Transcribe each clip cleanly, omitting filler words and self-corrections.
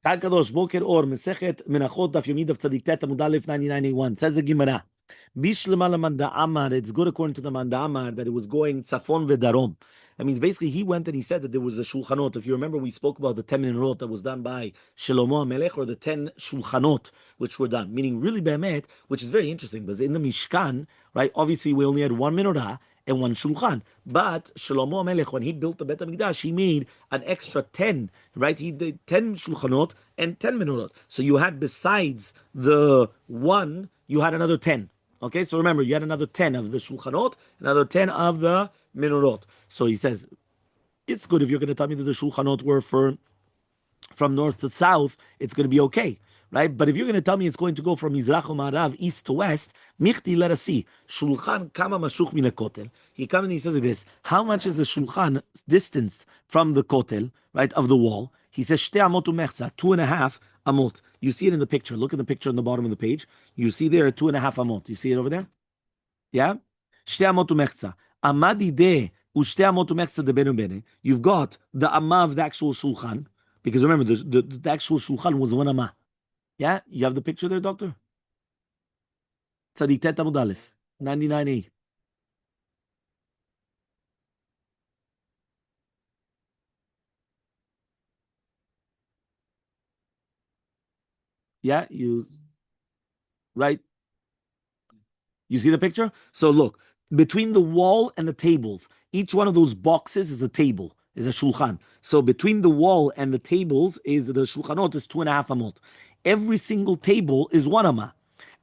Kadosh Boker Or Masechet Menahot Daf Yomi Daf Tzadik Tet Amud Aleph 9981 says the Gemara. Bishlema Manda Amar. It's good according to the Manda Amar that it was going Safon veDarom. That means basically he went and he said that there was a Shulchanot. If you remember, we spoke about the 10 Menahot that was done by Shalom Melech, or the 10 Shulchanot which were done. Meaning, really Be'emet, which is very interesting because in the Mishkan, right? Obviously, we only had one menorah and one shulchan. But Shlomo Melech, when he built the Bet HaMikdash, he made an extra 10, right? He did 10 shulchanot and 10 menorot. So you had, besides the one, you had another 10. Okay, so remember, you had another 10 of the shulchanot, another 10 of the menorot. So he says, it's good if you're going to tell me that the shulchanot were from north to south, it's going to be okay, right? But if you're going to tell me it's going to go from Mizrach Ma'arav, east to west, Michti, let us see. Shulchan kama mashuch min kotel. He comes and he says this: how much is the shulchan distance from the kotel, right, of the wall? He says shte amot umechza, 2.5 amot. You see it in the picture. Look at the picture on the bottom of the page. You see there 2.5 amot. You see it over there? Yeah? Shte amot umechza. Amadi de ushte amot umechza de benu bene. You've got the amma of the actual shulchan, because remember, the actual shulchan was one amma. Yeah? You have the picture there, doctor? Tzadik Tet Amud Aleph, 99a. Yeah? Right? You see the picture? So look, between the wall and the tables, each one of those boxes is a table, is a shulchan. So between the wall and the tables is the shulchanot is 2.5 amot. Every single table is 1 amah.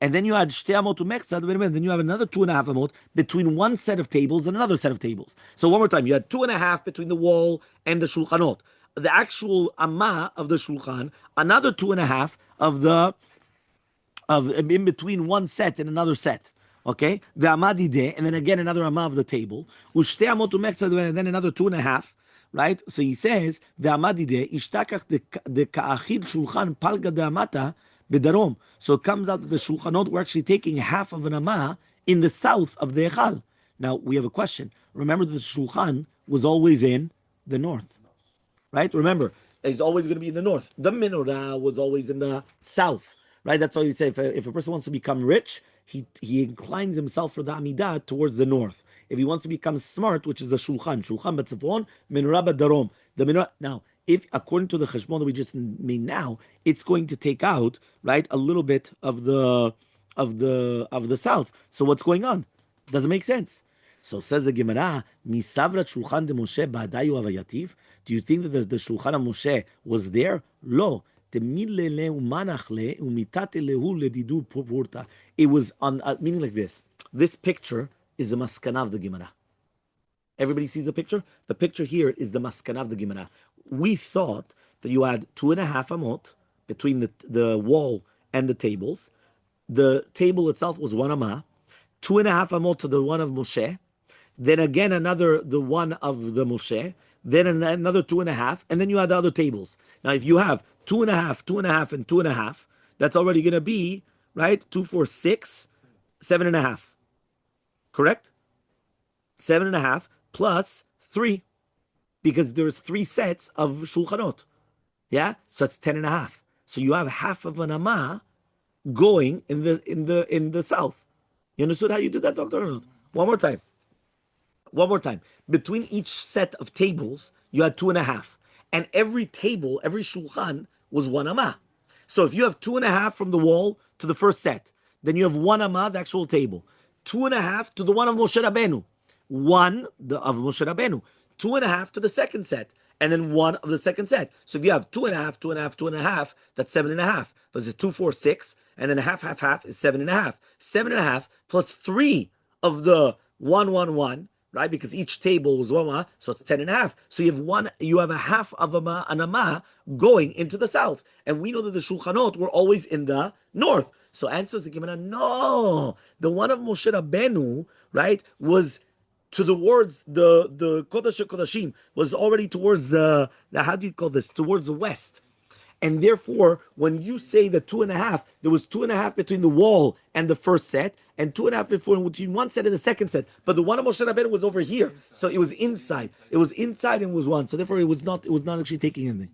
And then you add shte amot umechzad, wait a minute, then you have another 2.5 amot between one set of tables and another set of tables. So one more time, you had 2.5 between the wall and the shulchanot. The actual amah of the shulchan, another 2.5 of the of in between one set and another set. Okay, the amadi and then again another amah of the table. Ushte amot umechzad, and then another 2.5. Right, so he says the amadi ishtakach the kaachid shulchan palga de amata bedarom. So it comes out that the shulchanot were actually taking half of an amah in the south of the Hechal. Now we have a question. Remember that the shulchan was always in the north, right? Remember, it's always going to be in the north. The menorah was always in the south, right? That's why you say if a person wants to become rich, he inclines himself for the Amidah towards the north. If he wants to become smart, which is the shulchan b'tzafon, menorah b'darom. The menorah now, if according to the cheshbon that we just made now, it's going to take out, right, a little bit of the south. So what's going on? Doesn't make sense. So says the Gemara, Misavrat Shulchan de Moshe Ba'adayu Avayativ. Do you think that the Shulchan of Moshe was there? Lo. It was on meaning like this. This picture is the maskana of the Gemara. Everybody sees the picture? The picture here is the maskana of the Gemara. We thought that you had 2.5 amot between the wall and the tables. The table itself was 1 amah, 2.5 amot to the one of Moshe, then again the one of the Moshe, then another 2.5, and then you had the other tables. Now, if you have 2.5, 2.5, and 2.5, that's already going to be, right, 2, 4, 6, 7.5. Correct? 7.5 plus 3, because there's 3 sets of shulchanot. Yeah? So that's 10.5. So you have half of an amah going in the south. You understood how you did that, Dr. Arnold? One more time. Between each set of tables, you had 2.5. And every table, every shulchan, was 1 amah. So if you have 2.5 from the wall to the first set, then you have 1 amah, the actual table. 2.5 to the one of Moshe Rabbeinu. 1 of Moshe Rabbeinu. 2.5 to the second set. And then 1 of the second set. So if you have 2.5, 2.5, 2.5, that's 7.5. But it's 2, 4, 6, and then half is 7.5. 7.5 plus 3 of the 1, 1, 1, right? Because each table was 1, so it's 10.5. So you have a half of an amah going into the south. And we know that the shulchanot were always in the north. So answers the Gemara, no. The one of Moshe Rabbeinu, right, was towards the Kodesh HaKodashim, was already towards the how do you call this? Towards the west. And therefore, when you say the 2.5, there was 2.5 between the wall and the first set, and 2.5 between one set and the second set. But the one of Moshe Rabbeinu was over here, so it was inside. It was inside and was 1. So therefore, it was not actually taking anything.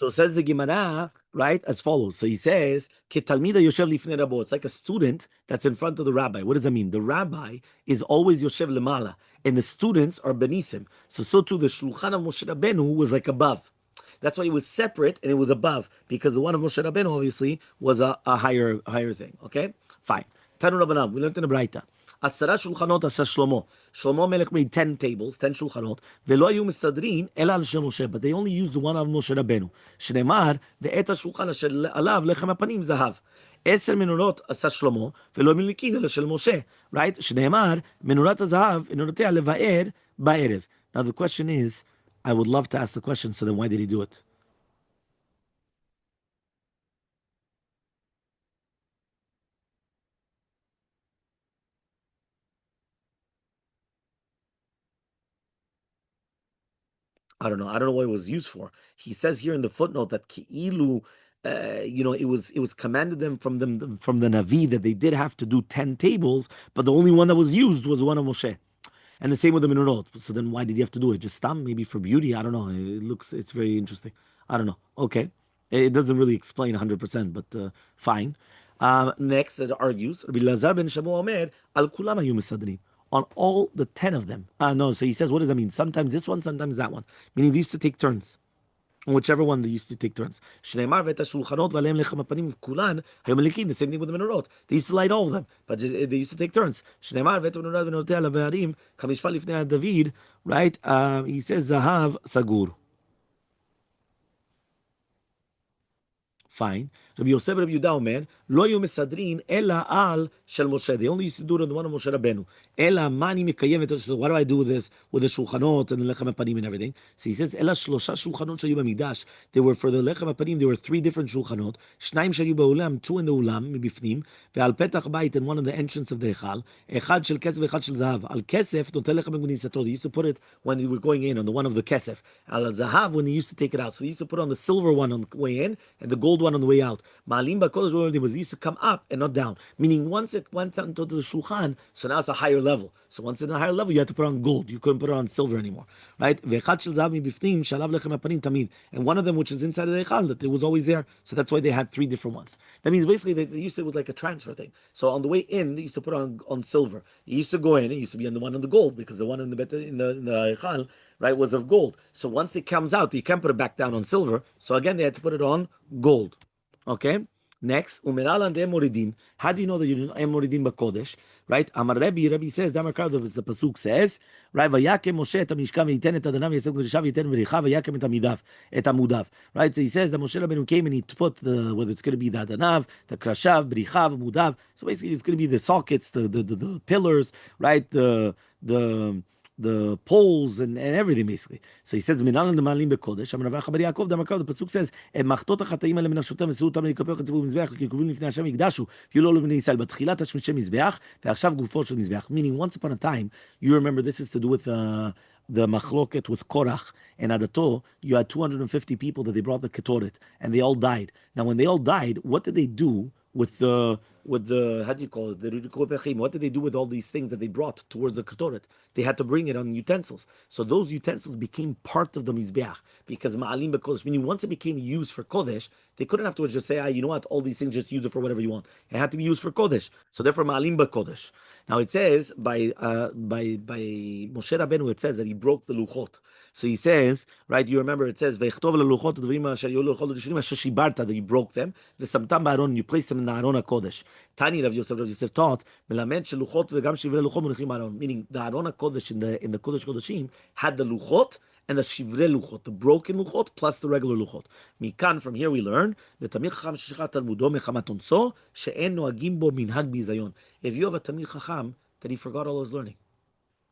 So says the Gemara, right, as follows. So he says, "Ketalmida yoshev lifnei rabo." It's like a student that's in front of the rabbi. What does that mean? The rabbi is always yoshev lemala, and the students are beneath him. So too the shulchan of Moshe Rabbeinu was like above. That's why it was separate and it was above, because the one of Moshe Rabbeinu obviously was a higher thing. Okay, fine. Tanu Rabbanan, we learned in the Braita. Asara shulchanot asa Shlomo. Shlomo Melech made 10 tables, 10 shulchanot. Velo hayu misadrin ela al shem Moshe. But they only used the one of Moshe Rabbeinu. Shneimar ve'et hashulchan asher alav lechem hapanim zahav. 10 menorot asa Shlomo velo milikin ela shel Moshe. Right? Shneimar menorat hazahav enoratea levaer ba'erev. Now the question is, I would love to ask the question. So then, why did he do it? I don't know. I don't know what it was used for. He says here in the footnote that Ki'ilu, it was commanded them from the Navi that they did have to do 10 tables, but the only one that was used was the one of Moshe. And the same with the menorot. So then why did he have to do it? Just stam? Maybe for beauty? I don't know. It's very interesting. I don't know. Okay. It doesn't really explain 100%, but fine. Next, it argues, Rabbi Lazar ben Shamu Omer, Al kulam hayu misadrin. On all the 10 of them. No, so he says, what does that mean? Sometimes this one, sometimes that one. Meaning they used to take turns. On whichever one they used to take turns. Shneimar ve'et hashulchanot v'aleim lechem hapanim kulan hayu melikin. The same thing with the menorot. They used to light all of them, but they used to take turns. Shneimar ve'et menorot v'notea levarim kamishpal lifnei David. Right? He says zahav sagur. Fine. Rabbi Yosef, Rabbi Yehuda, man, lo yu mesadrin ela al shel Moshe. They only used to do it on the one of Moshe Rabbeinu. Ela mani mekayemet. So what do I do with this, with the shulchanot and the lechem hapanim and everything? So he says, ela shlosha shulchanot shayu b'mikdash. There were for the lechem hapanim. There were 3 different shulchanot. Shnaim shayu ba'olam, 2 in the ulam mibifnim, ve'al petach bayit, and one in the entrance of the Hechal. Echad shel kesef, echad shel zahav. Al kesef notel lechem b'nisato. They used to put it when they were going in on the one of the kesef. Al zahav when they used to take it out. So they used to put on the silver one on the way in and the gold one on the way out. Ma'alim b'kodesh was used to come up and not down. Meaning once it went onto the shulchan, so now it's a higher level. So once it's a higher level, you had to put on gold. You couldn't put it on silver anymore, right? Ve'echad shel zahav mibifnim shalav lechem hapanim tamid. And one of them, which is inside of the Hechal, that it was always there. So that's why they had 3 different ones. That means basically they used it was like a transfer thing. So on the way in, they used to put on silver. It used to go in. It used to be on the one on the gold, because the one in the Hechal, right, was of gold. So once it comes out, you can't put it back down on silver. So again, they had to put it on gold. Okay. Next, umeral and moridin. How do you know that you're moridin b'kodesh? Right? Amar Rabbi says, Damar Kardav, the pasuk says, right? Vayakem Moshe et hamishkan v'yiten et adanav yasem kodeshav v'yiten v'richa vayakem et amudav. Right? So he says that Moshe Rabbeinu came and he put whether it's going to be the adanav, the krashav, b'richa, mudav. So basically, it's going to be the sockets, the pillars, right? The poles and everything basically. So he says, "Minan the malim bekodesh." Amar Rav Chabar Yaakov, the pasuk says, "Et machtot hachataim ale menafshotem v'sutam leikapech etzibur mizbeach kikuvim lifnei Hashem yigdashu v'yilo lebnei Yisrael batchilat hashmishem mizbeach ve'achshav gufo shel mizbeach." Meaning, once upon a time, you remember this is to do with the machloket with Korach and Adato. You had 250 people that they brought the ketoret, and they all died. Now, when they all died, what did they do with the how do you call it, the Rikot Bechim? What did they do with all these things that they brought towards the ketoret? They had to bring it on utensils. So those utensils became part of the mizbeach, because ma'alim bekodesh, meaning once it became used for kodesh, they couldn't afterwards just say, you know what, all these things, just use it for whatever you want. It had to be used for kodesh. So therefore, ma'alim bekodesh. Now it says by Moshe Rabbeinu, it says that he broke the luchot. So he says, right? You remember it says ve'chtov leluchot dvarim asher yolu luchot l'shirim asher shibarta, that you broke them. V'samtam ba'aron, you placed them in the Aron HaKodesh. Tani Rav Yosef taught melamed sheluchot v'gam shivrei luchot munachim ba'aron. Meaning the Aron HaKodesh in the Kodesh Kodeshim had the luchot and the shivrei luchot, the broken luchot plus the regular luchot. Mikan, from here we learn that Tamil Chacham shechat talmudo mechamat onso she'en noagim bo minhag bizayon. If you have a Tamil Chacham that he forgot all his learning,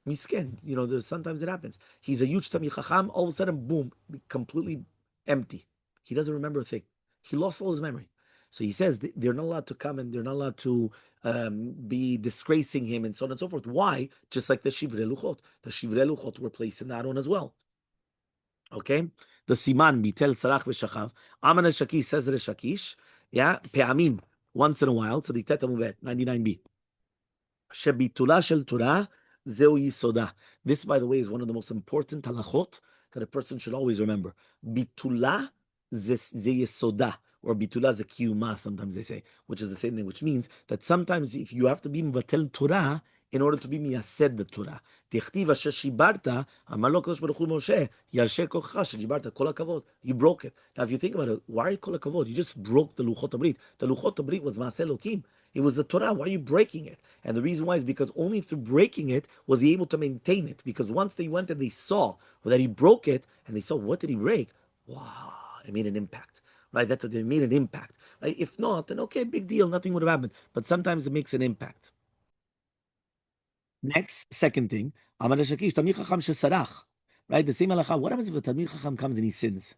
misken, sometimes it happens. He's a huge Tamil Chacham, all of a sudden, boom, completely empty. He doesn't remember a thing. He lost all his memory. So he says they're not allowed to come and they're not allowed to be disgracing him and so on and so forth. Why? Just like the Shivrei Luchot. The Shivrei Luchot were placed in the Aron as well. Okay? The Siman, Bitel, Sarach, Veshachav. Aman al-Shakish says Reshakish. Yeah? Pe'amim, once in a while. So the Tetamubet, 99b. Shebitula shel Torah, zeu yisoda. This, by the way, is one of the most important halachot that a person should always remember. Bitula zeyesoda, or bitula zekiyuma, sometimes they say, which is the same thing, which means that sometimes if you have to be mevatel Torah in order to be miyased the Torah. Tichtiv asher shibarta, amar lo Kadosh Baruch Hu Moshe, yasher kochcha shejibarta kol hakavod. You broke it. Now, if you think about it, why kol hakavod? You just broke the Luchot Abrit. The Luchot Abrit was Maaseh Elokim. It was the Torah. Why are you breaking it? And the reason why is because only through breaking it was he able to maintain it. Because once they went and they saw that he broke it, and they saw, what did he break? Wow, it made an impact. Right? That's what it made an impact. Right? If not, then okay, big deal, nothing would have happened. But sometimes it makes an impact. Next, second thing, Amar Shakish, Talmid Chacham shesarach. Right? The same halacha. What happens if a Talmid Chacham comes and he sins?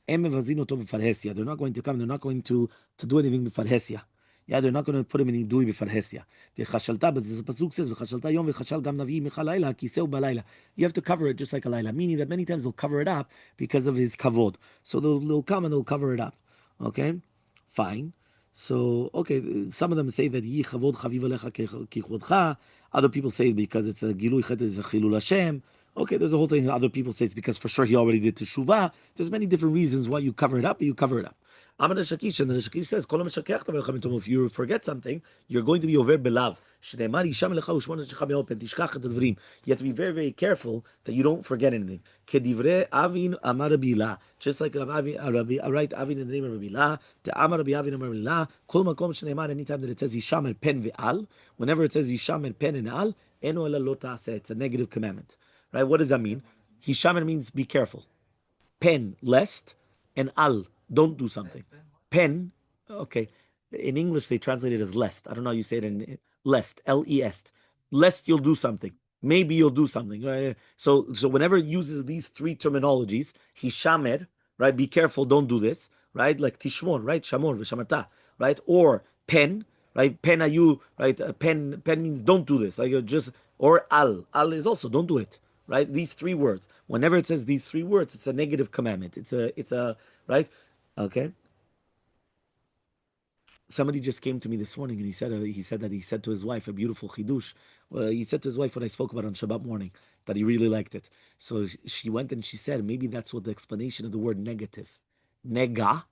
Em mevazin oto b'farhesia. They're not going to come. They're not going to do anything b'farhesia. Yeah, they're not going to put him in idui b'farhesia. V'chashalta, but the pasuk says v'chashalta yom v'chashal gam navi michal laila kiseu balayla. You have to cover it just like a laila, meaning that many times they'll cover it up because of his kavod. So they'll come and they'll cover it up. Okay, fine. So, okay, some of them say that yi chavod chaviv alecha kichvodcha. Other people say because it's a gilui chet, it's a chilul Hashem. Okay, there's a whole thing. Other people say it's because for sure he already did teshuvah. There's many different reasons why you cover it up, but you cover it up. Amar Shakish, and the Shakish says, "Kol ha'meshakech tavel chamim if you forget something, you're going to be over belav. Shneimar yisham lecha u'shmona shecha me'open tishkach et advarim. You have to be very, very careful that you don't forget anything. Kedivrei avin amar Rabbi Ila, just like Rabbi, right? Avin in the name of Rabbi Ila. The amar Rabbi Avin amar Rabbi Ila. Kol makom shneimar. Anytime that it says yisham pen ve'al, whenever it says yisham pen and al, eno ela lo ta'aseh. It's a negative commandment, right? What does that mean? Hishamer means be careful. Pen, lest, and al, don't do something. Pen, okay. In English, they translate it as lest. I don't know how you say it in lest, L-E-S-T. Lest you'll do something. Maybe you'll do something. So whenever it uses these three terminologies, hishamer, right? Be careful, don't do this, right? Like tishmor, right? Shamor, v'shamarta, right? Or pen, right? Pen ayu, right? Pen means don't do this. Like just, or al is also don't do it, right? These three words. Whenever it says these three words, it's a negative commandment. It's a right. Okay. Somebody just came to me this morning and he said to his wife a beautiful chidush. He said to his wife what I spoke about on Shabbat morning, that he really liked it. So she went and she said maybe that's what the explanation of the word negative, nega,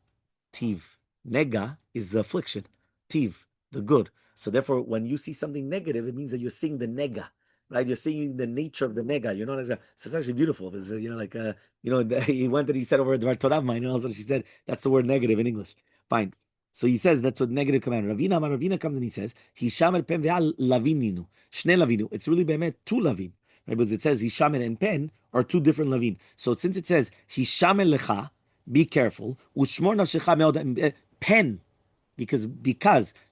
tiv. Nega is the affliction, tiv, the good. So therefore, when you see something negative, it means that you're seeing the nega, right? You're seeing the nature of the nega. You're not. So it's actually beautiful. It's, he went and he said over at the Torah of mine, and also she said that's the word negative in English. Fine. So he says that's what negative command. Ravina comes and he says, Hishamer pen ve'al lavininu. Shne lavinu. It's really bemet two lavin. Right? Because it says Hishamer and pen are two different lavin. So since it says Hishamer lecha, be careful. Ushmor nafshecha me'od, pen, because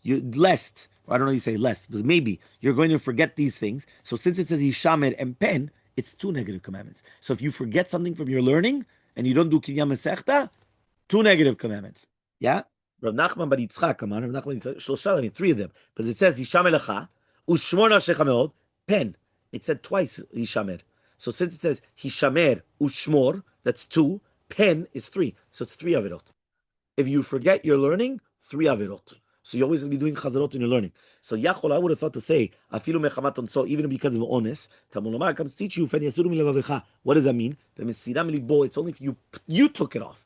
you lest, or I don't know how you say lest, but maybe you're going to forget these things. So since it says Hishamer and pen, it's two negative commandments. So if you forget something from your learning and you don't do Kinyam Masechta, two negative commandments. Yeah? Rav Nachman bar Yitzchak, come on, Rav Nachman Yitzchak, shlosha, I mean, three of them. Because it says Hishamer lecha, ushmor nafshecha me'od, pen. It said twice Hishamer. So since it says Hishamer, ushmor, that's two, pen is three. So it's three avirot. If you forget your learning, three avirot. So you're always going to be doing chazarot in your learning. So Yachol, I would have thought to say, afilu mechamat onso, even because of honest, Talmud comes to teach you, what does that mean? It's only if you took it off.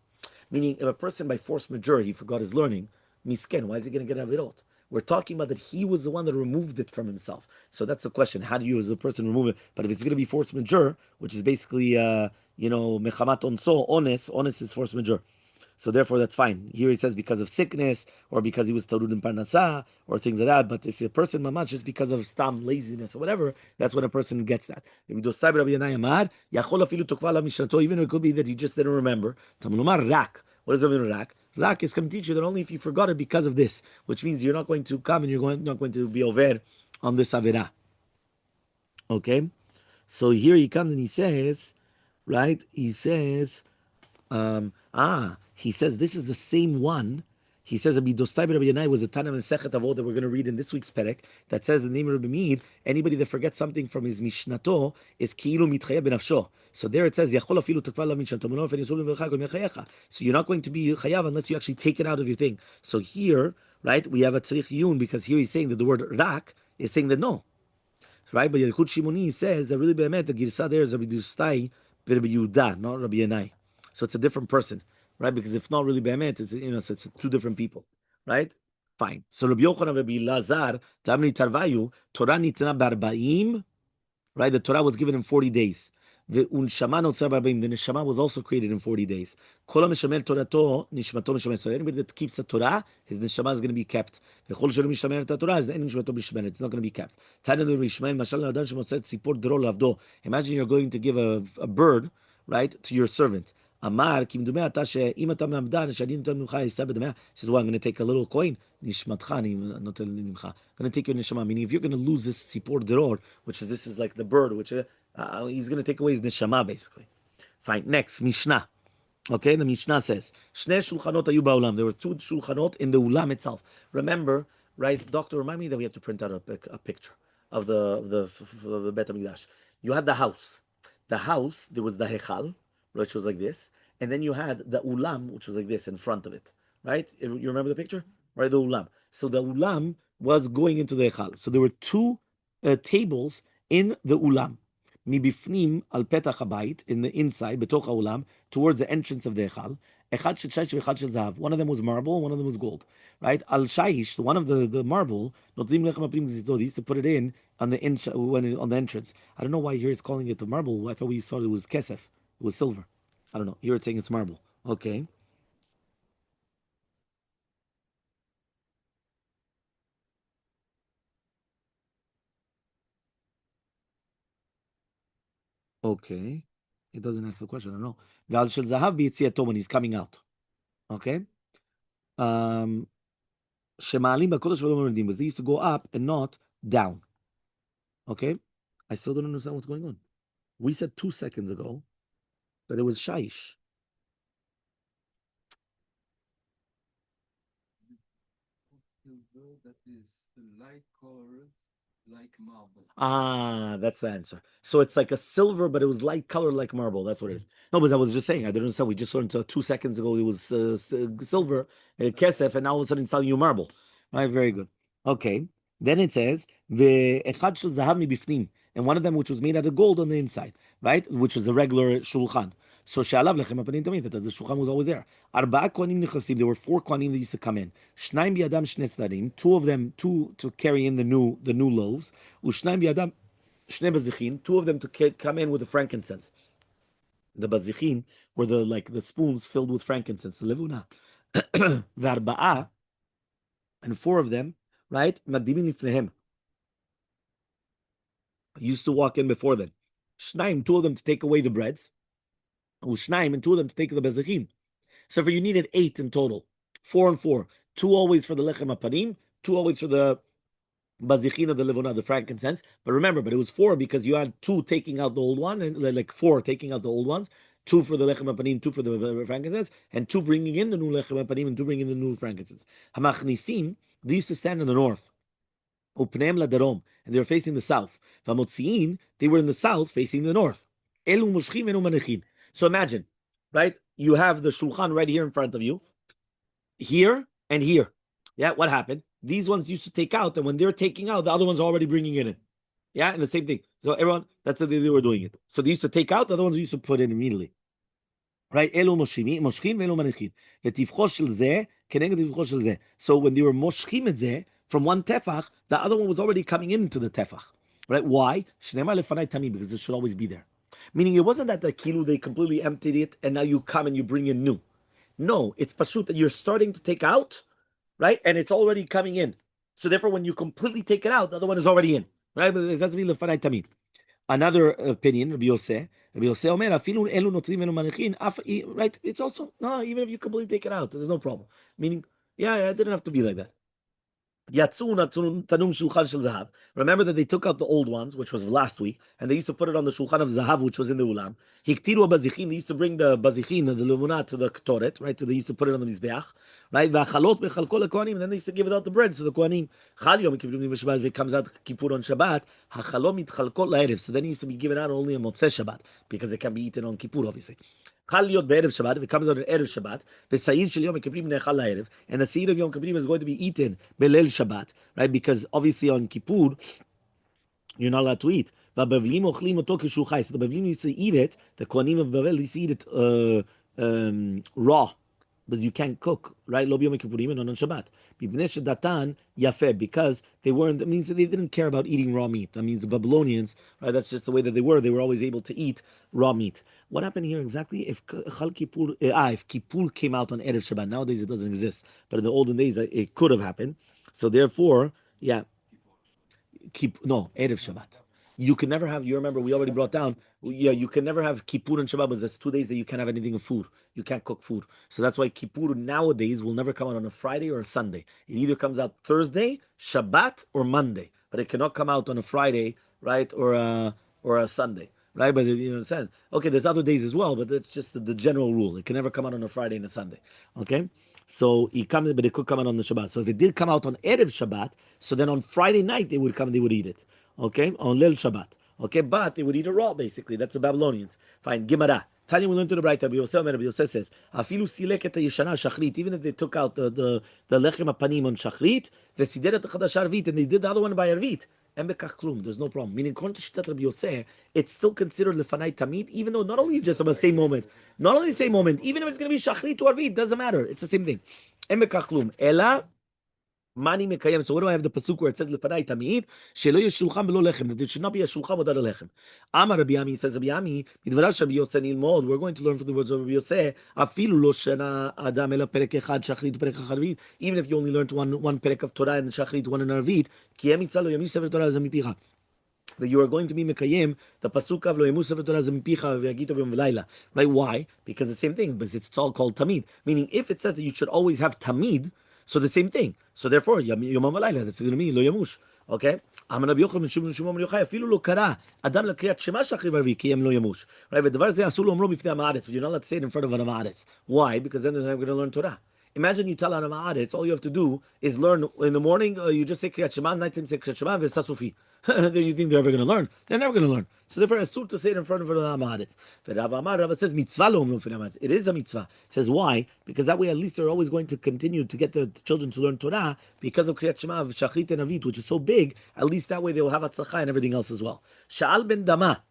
Meaning, if a person by force majeure, he forgot his learning, misken, why is he going to get avirot? We're talking about that he was the one that removed it from himself. So that's the question. How do you, as a person, remove it? But if it's going to be force majeure, which is basically, mechamat onso, honest is force majeure. So therefore, that's fine. Here he says because of sickness or because he was tarud in parnasa or things like that. But if a person mamach is because of stam laziness or whatever, that's when a person gets that. If you do Rabbi Yanai Amar, yachol afilu tokva la mishnato, even it could be that he just didn't remember. Tamulomar rak. What does that mean, rak? Rak is come teach you that only if you forgot it because of this, which means you're not going to come and not going to be over on this avera. Okay, so here he comes and he says, right? He says. He says this is the same one. He says Rabbi Dostai Rabbi Yanai was a Tana Masechet Avot that we're going to read in this week's perek that says in the name of Rabbi Meir, anybody that forgets something from his Mishnato is Ki'ilu Mitchayev Benafsho. So there it says Yachol Afilu Takva La Mishnato. So you're not going to be Chayav unless you actually take it out of your thing. So here, right, we have a Tzrich Yun because here he's saying that the word Rak is saying that no. Right, but Yechud Shimoni says that really be'emet the Girsa there is Rabbi Dostai Rabbi Yehuda, not Rabbi Yanai. So it's a different person. right? Because if not really be'emet, it's two different people, right? Fine. So Rabbi Yochanan, Rabbi Lazar, Tamni Tarvayu, Torah nitna b'arba'im, right? The Torah was given in 40 days. The neshama was also created in 40 days. So anybody that keeps the Torah, his neshama is going to be kept. It's not going to be kept. Imagine you're going to give a bird, right, to your servant. Amar, says, well, I'm going to take a little coin. I'm going to take your neshama. Meaning, if you're going to lose this tzipor dror, this is like the bird, which he's going to take away his neshama, basically. Fine. Next, Mishnah. Okay, the Mishnah says, Shne shulchanot ayu ba'olam. There were two shulchanot in the ulam itself. Remember, right, doctor, remind me that we have to print out a picture of the Bet HaMikdash. You had the house. The house, there was the Hechal, which was like this, and then you had the ulam, which was like this in front of it, right? You remember the picture? Right, the ulam. So the ulam was going into the Hechal. So there were two tables in the ulam. Mibifnim al petach habayit, in the inside, betoch haolam, towards the entrance of the Hechal. Echad shel shaish v'echad shel zahav. One of them was marble, one of them was gold. Right? Al shaish, one of the marble, notlim lechem aprim gzito. They used to put it in on the on the entrance. I don't know why here it's calling it the marble. I thought we saw it was kesef. It was silver. I don't know. Here it's saying it's marble. Okay. Okay. It doesn't answer the question. I don't know. Gal shel zahav b'yetziato, when he's coming out. Okay. Um. Shemalim b'kodesh v'lo meredim, was they used to go up and not down. Okay. I still don't understand what's going on. We said 2 seconds ago that it was shaish. That is light color like marble. Ah, that's the answer. So it's like a silver, but it was light color like marble. That's what it is. No, but I was just saying, I didn't understand. We just saw until 2 seconds ago it was silver, kesef, and now all of a sudden it's telling you marble. Right, very good. Okay. Then it says, "Ve'echad shel zahav mibifnim," and one of them which was made out of gold on the inside, right? Which was a regular shulchan. So she'alav lechem apanim tamid, that the shulchan was always there. Arba'a kohanim nichasim. There were 4 kohanim that used to come in. Shnaim biyadam shne tzadim. Two of them, two to carry in the new loaves. Ushnaim biyadam shne bazichin. Two of them to come in with the frankincense. The bazichin were the spoons filled with frankincense. The levuna. Varba'a, and 4 of them, right? Magdimin lifnehem, used to walk in before them. Shnaim, 2 of them to take away the breads. Ushnaim, and 2 of them to take the bezechin. So for you needed 8 in total. 4 and 4. 2 always for the lechem apanim, 2 always for the bazichin of the levuna, the frankincense. But remember, it was 4 because you had 2 taking out the old one, and like 4 taking out the old ones. 2 for the lechem apanim, 2 for the frankincense, and 2 bringing in the new lechem apanim, and 2 bringing in the new frankincense. Hamachnisim, they used to stand in the north. Upneim ladarom, and they were facing the south. Vamotziin, they were in the south, facing the north. Elu mushchim elu manechin. So imagine, right? You have the shulchan right here in front of you, here and here. Yeah, what happened? These ones used to take out, and when they're taking out, the other ones are already bringing it in. Yeah, and the same thing. So everyone, that's how they were doing it. So they used to take out, the other ones used to put in immediately. Right? Elu moshchim ve'elu manechin. V'tivcho shel zeh keneged tivcho shel zeh. So when they were moshchim et zeh from one tefach, the other one was already coming into the tefach. Right? Why? Shneimar lefanai tamim, because it should always be there. Meaning it wasn't that the kilu, they completely emptied it and now you come and you bring in new. No, it's pashut that you're starting to take out, right? And it's already coming in. So therefore, when you completely take it out, the other one is already in. Right? But it has to be lefanai tamim. Another opinion, Rabbi Yosef Omer, afilu elu notrim elu manechin, right? It's also, no, even if you completely take it out, there's no problem. Meaning, yeah, it didn't have to be like that. Remember that they took out the old ones, which was last week, and they used to put it on the shulchan of zahav, which was in the ulam. They used to bring the bazichin, the levuna, to the ktoret, right? So they used to put it on the mizbeach, right? And then they used to give it out the bread. So the kohanim, if it comes out kippur on Shabbat, so then it used to be given out only on Motzei Shabbat, because it can be eaten on kippur, obviously. Shabbat, if it comes out on Erev Shabbat, the Sayyid Shel Yom Kippurim Nechal La'erev, and the Sayyid of Yom Kippurim is going to be eaten Belel Shabbat, right? Because obviously on Kippur, you're not allowed to eat. So the Bavlim used to eat it, the Kohanim of Bavel used to eat it raw, but you can't cook, right? Lo b'yom kippurim and on Shabbat. Mipnei shedatan yafeh, because they weren't. It means that they didn't care about eating raw meat. That means the Babylonians, right? That's just the way that they were. They were always able to eat raw meat. What happened here exactly? If Chal Kippur, if Kippur came out on Erev Shabbat, nowadays it doesn't exist, but in the olden days it could have happened. So therefore, yeah, keep no Erev Shabbat. You can never have. You remember we already brought down. Yeah, you can never have Kippur and Shabbat because there's 2 days that you can't have anything of food. You can't cook food. So that's why Kippur nowadays will never come out on a Friday or a Sunday. It either comes out Thursday, Shabbat, or Monday, but it cannot come out on a Friday, right, or a Sunday. Right, but you understand? Okay, there's other days as well, but that's just the general rule. It can never come out on a Friday and a Sunday. Okay, so it comes, but it could come out on the Shabbat. So if it did come out on Erev Shabbat, so then on Friday night they would come, they would eat it. Okay, on Lil Shabbat. Okay, but they would eat it raw, basically. That's the Babylonians. Fine, Gemara. Tanya, we learned to the bright. Rabbi Yosef says, "Afilu sileket yeshana shachrit." Even if they took out the lechem apanim on shachrit, the sideret chadash arvit, and they did the other one by arvit, and bekach klum. There's no problem. Meaning, according to Shittat Rabbi Yosef, it's still considered lefanai tamid, even though not only just on the same moment, not only the same moment, even if it's going to be shachrit or arvit, doesn't matter. It's the same thing. And bekach klum. Ela. Mani mekayem. So what do I have the pasuk where it says lefanai tamid shelo yesh shulchan belo lechem, that there should not be a shulchan without a lechem. Amar Rabbi Yami, says Rabbi Yami, midvarav Rabbi Yosef nilmod. We're going to learn from the words of Rabbi Yosef. Afilu lo shena adam ela perek echad shachrit perek harvit. Even if you only learned one perek of Torah and shachrit, one in arvit, ki em itzalo yami sefer Torah zamipicha, that you are going to be mekayem the pasuk of lo yemu sefer Torah zemipicha v'yagito v'yom v'layla. Right? Why? Because the same thing, but it's all called tamid. Meaning, if it says that you should always have tamid, so the same thing. So therefore, yom v'layla, that's going to mean lo yamush. Okay? Amar Rabbi Yochanan ben Shimon ben Yochai, afilu lo kara adam lekriyat shema shachri v'arvi ki yem lo yamush. Right? V'davar zeh asur lo omro b'fnei ha'ma'aretz. But you're not allowed to say it in front of an ha'ma'aretz. Why? Because then they're not going to learn Torah. Imagine you tell an ha'ma'aretz, all you have to do is learn in the morning. You just say kriyat shema, nighttime say kriyat shema v'sasufi. Then you think they're ever going to learn? They're never going to learn. So therefore, it's to say it in front of the ha'ma'aretz. Rabbi says mitzvah lo omro b'fnei ha'ma'aretz. It is a mitzvah. He says why? Because that way at least they're always going to continue to get their children to learn Torah because of kriyat shema, shachrit and avit, which is so big. At least that way they will have atzlacha and everything else as well. Sha'al ben dama.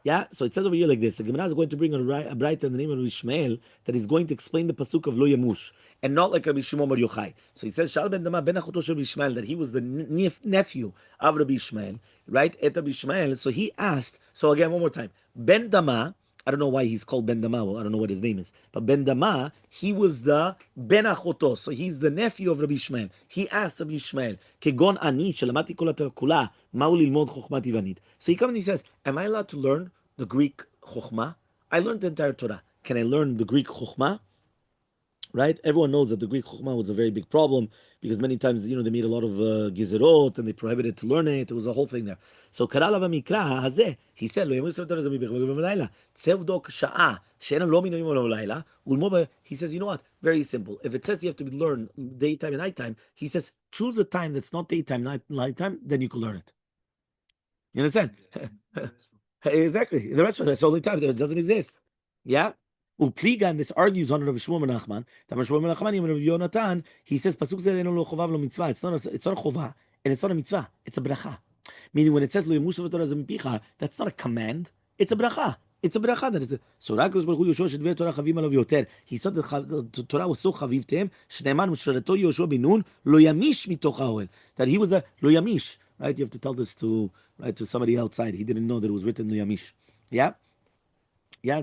Yeah, so it says over here like this. The Gemara is going to bring a brighter in the name of Ishmael that is going to explain the pasuk of Lo Yamush, and not like Rabbi Shimon Bar Yochai. So he says, Shal ben Dama ben Achoto shel Rabbi Ishmael, that he was the nephew of Rabbi Ishmael, right? Et Rabbi Ishmael. So he asked, so again, one more time. Ben Dama, I don't know why he's called Ben Dama, well, I don't know what his name is. But Ben Dama, he was the Ben Achoto, so he's the nephew of Rabbi Ishmael. He asked Rabbi Ishmael, Kegon ani shelamati kol kula, ma'u lilmod chokhmat ivanit. So he comes and he says, am I allowed to learn the Greek chokhmah? I learned the entire Torah. Can I learn the Greek chokhmah? Right? Everyone knows that the Greek chokhmah was a very big problem because many times, they made a lot of gizerot and they prohibited to learn it. It was a whole thing there. So, Karala v'mikra hazeh, he said, lo yamus Torah zemi b'layla, tzevdok sha'a, she'enam lo min yom layla, ulmo. He says, you know what? Very simple. If it says you have to learn daytime and nighttime, he says, choose a time that's not daytime, nighttime, then you can learn it. You understand? Exactly. The rest of that's the only time that doesn't exist. Yeah. Upliga, and this argues on Rav Shmuel ben Nachman. That Rav Shmuel ben Nachman, Rav Yonatan, he says pasuk zeh eno lo chovav lo mitzvah. It's not a chova and it's not a mitzvah. It's a bracha. Meaning when it says lo yamush v'torah zemipicha, that's not a command. It's a bracha. It's a bracha. That is. So Rakosh Baruch Hu Yoshua shedver Torah chavim alav yoter. He said that the Torah was so chaviv to him. Shneimar m'sharato Yoshua bin Nun lo yamish mitoch haoel. That he was a lo yamish. Right? You have to tell this to somebody outside. He didn't know that it was written lo yamish. Yeah. Yeah,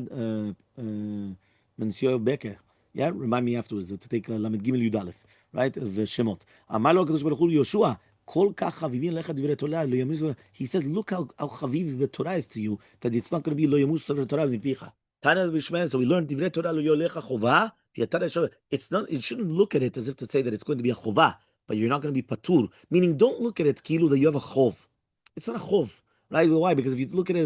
Monsieur Becker. Yeah, remind me afterwards to take Lamed Gimel Yud Aleph, right? Of Shemot. Amar lo HaKadosh Baruch Hu Yoshua, kol kach chavivin lecha divrei Torah lo yamush. He said, look how chaviv the Torah is to you, that it's not going to be lo yamush divrei Torah mipicha. Tana b'Ishmael. So we learned divrei Torah lo yolecha chova. It's not. It shouldn't look at it as if to say that it's going to be a chova, but you're not going to be patur. Meaning, don't look at it kilu that you have a chov. It's not a chov, right? Why? Because if you look at it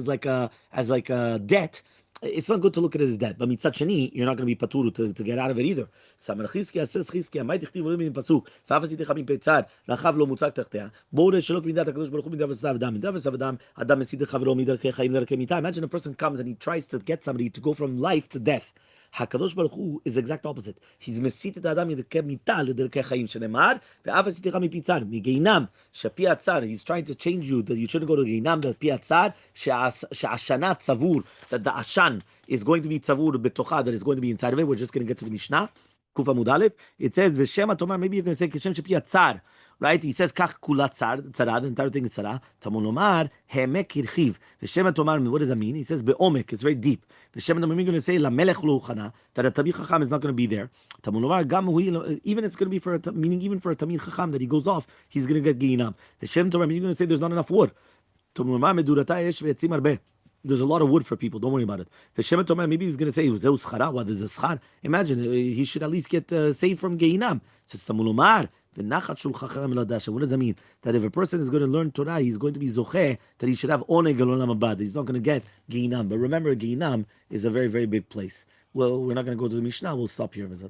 as like a debt, it's not good to look at it as debt. But mitzat sheni, you're not going to be patur to get out of it either. Samar Chizkiah says Chizkiah, "Mai tichtiv v'lo min pasuk, v'afas yitich min peitzad, lachav lo mutzak tachtea, bo shelok midat HaKadosh Baruch Hu midat v'sav adam mesid chavro midarkei chaim darkei mita." Imagine a person comes and he tries to get somebody to go from life to death. HaKadosh Baruch Hu is the exact opposite. He's mesit et adam midarkei mita l'darkei chaim shenemar, ve'afas yitich min peitzad, migeinam shepi atzar. He's trying to change you that you shouldn't go to geinam, that pi atzar she'ashana tzavur, that the ashan is going to be tzavur betocha, that is going to be inside of it. We're just going to get to the Mishnah. Kufa Mudalef, it says Veshema Tomar. Maybe you're going to say Kishem Shepi Atzar, right? He says Kach Kulat Tzara, the entire thing is Tzara. Tamun Omar Hemek Hirchiv. Veshema Tomar. What does that mean? He says Beomek. It's very deep. Veshema Tomar. You're going to say La Melech Lo Uchana, that a Tamid Chacham is not going to be there. Tamun Omar Gam Hui. Even it's going to be for meaning even for a Tamid Chacham that he goes off, he's going to get Geinam. Veshema Tomar. You're going to say there's not enough wood. Tamun Omar Medurata Yesh Ve'etzim Arbe. There's a lot of wood for people. Don't worry about it. Maybe he's going to say, what is a schar? Imagine, he should at least get saved from Geinam. What does that mean? That if a person is going to learn Torah, he's going to be zocheh, that he should have oneg olam haba. He's not going to get Geinam. But remember, Geinam is a very, very big place. Well, we're not going to go to the Mishnah. We'll stop here.